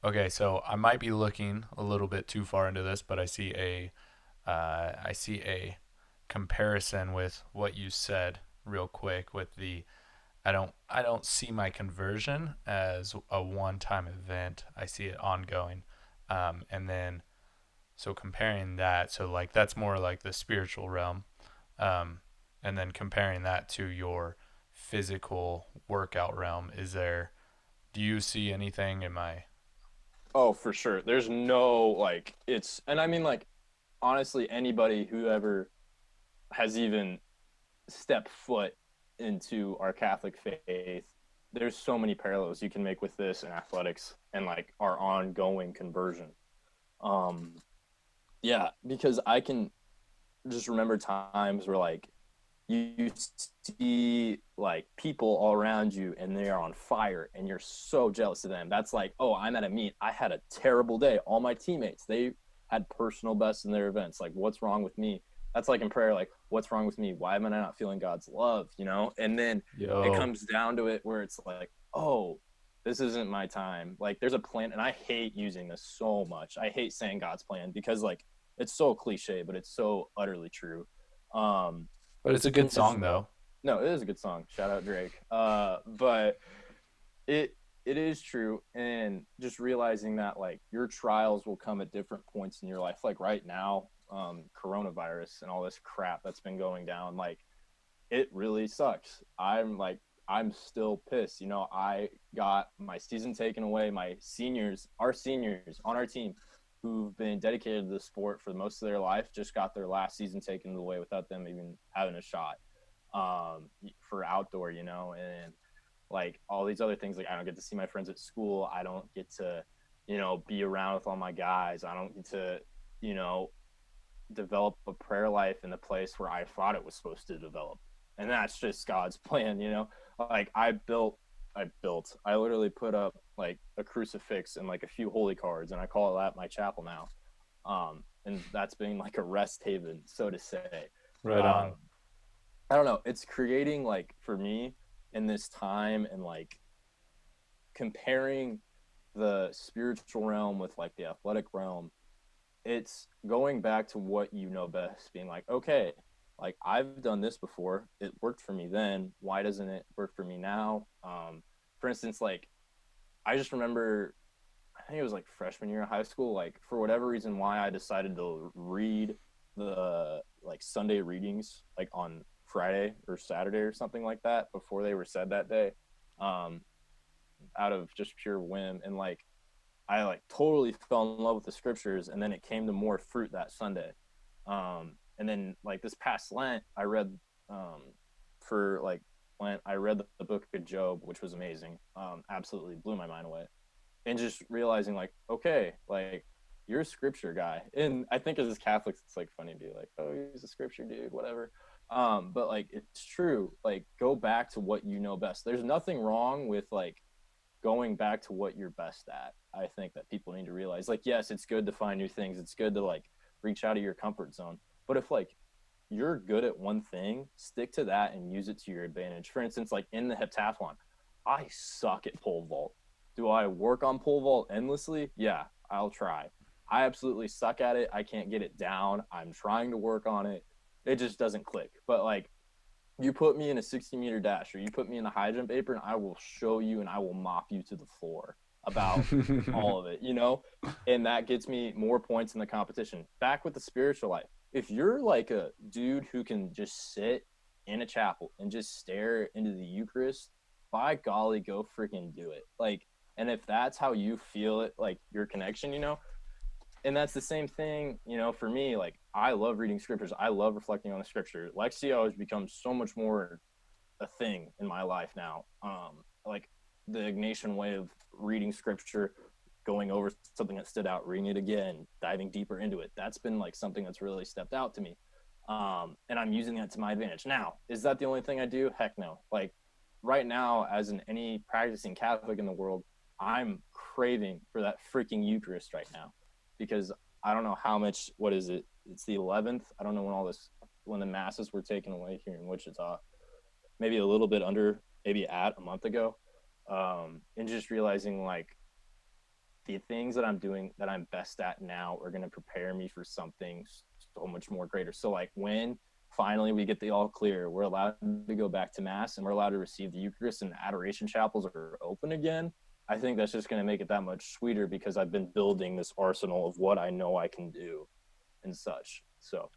Okay, so I might be looking a little bit too far into this, but I see a comparison with what you said real quick with the I don't see my conversion as a one-time event. I see it ongoing. And then so comparing that, so like that's more like the spiritual realm. Um, and then comparing that to your physical workout realm, do you see anything in my Oh, for sure. There's no like it's and I mean like honestly anybody who ever has even stepped foot into our Catholic faith, there's so many parallels you can make with this and athletics and like our ongoing conversion. Um yeah, because I can just remember times where like you see like people all around you and they are on fire and you're so jealous of them. That's like, oh, I'm at a meet. I had a terrible day. All my teammates, they had personal bests in their events. Like, what's wrong with me? That's like in prayer, like, what's wrong with me? Why am I not feeling God's love? You know? And then it yo? comes down to it where it's like, oh, this isn't my time. Like, there's a plan, and I hate using this so much. I hate saying God's plan because, like, it's so cliche, but it's so utterly true. Um, But it's a in good song Israel. though. No, it is a good song. Shout out Drake. But it it is true, and just realizing that like your trials will come at different points in your life. Like right now, coronavirus and all this crap that's been going down. Like it really sucks. I'm still pissed. You know, I got my season taken away. My seniors, our seniors on our team, who've been dedicated to the sport for most of their life, just got their last season taken away without them even having a shot for outdoor. You know, and like all these other things. Like I don't get to see my friends at school. I don't get to, you know, be around with all my guys. I don't get to, you know, develop a prayer life in the place where I thought it was supposed to develop. And that's just God's plan, you know? Like I literally put up like a crucifix and like a few holy cards and I call it at my chapel now. And that's been like a rest haven, so to say. Right Um, on. I don't know, it's creating like for me in this time and like comparing the spiritual realm with like the athletic realm, it's going back to what you know best, being like, okay, like I've done this before. It worked for me then. Why doesn't it work for me now? For instance, like I just remember, I think it was like freshman year of high school. Like for whatever reason, why I decided to read the like Sunday readings like on Friday or Saturday or something like that before they were said that day, um, out of just pure whim and like I like totally fell in love with the scriptures, and then it came to more fruit that Sunday. And then like this past Lent, I read for like Lent, I read the book of Job, which was amazing. Absolutely blew my mind away, and just realizing like, okay, like you're a scripture guy, and I think as Catholics, it's like funny to be like, oh, he's a scripture dude, whatever. But like it's true. Like go back to what you know best. There's nothing wrong with like going back to what you're best at. I think that people need to realize like yes, it's good to find new things. It's good to like reach out of your comfort zone. But if like you're good at one thing, stick to that and use it to your advantage. For instance, like in the heptathlon, I suck at pole vault. Do I work on pole vault endlessly? Yeah, I'll try. I absolutely suck at it. I can't get it down. I'm trying to work on it. It just doesn't click. But like you put me in a 60-meter dash or you put me in a high jump apron, I will show you and I will mop you to the floor about all of it, you know? And that gets me more points in the competition. Back with the spiritual life. If you're like a dude who can just sit in a chapel and just stare into the Eucharist, by golly, go freaking do it. Like, and if that's how you feel it, like your connection, you know, and that's the same thing, you know, for me. Like, I love reading scriptures. I love reflecting on the scripture. Lexio has become so much more a thing in my life now. Like the Ignatian way of reading scripture, going over something that stood out, reading it again, diving deeper into it. That's been like something that's really stepped out to me. And I'm using that to my advantage. Now, is that the only thing I do? Heck no. Like right now, as in any practicing Catholic in the world, I'm craving for that freaking Eucharist right now because I don't know how much. What is it? It's the 11th. I don't know when the masses were taken away here in Wichita. Maybe a little bit under, maybe at a month ago. And just realizing like the things that I'm doing that I'm best at now are going to prepare me for something so much more greater. So like when finally we get the all clear, we're allowed to go back to mass and we're allowed to receive the Eucharist and adoration chapels are open again. I think that's just going to make it that much sweeter because I've been building this arsenal of what I know I can do and such. So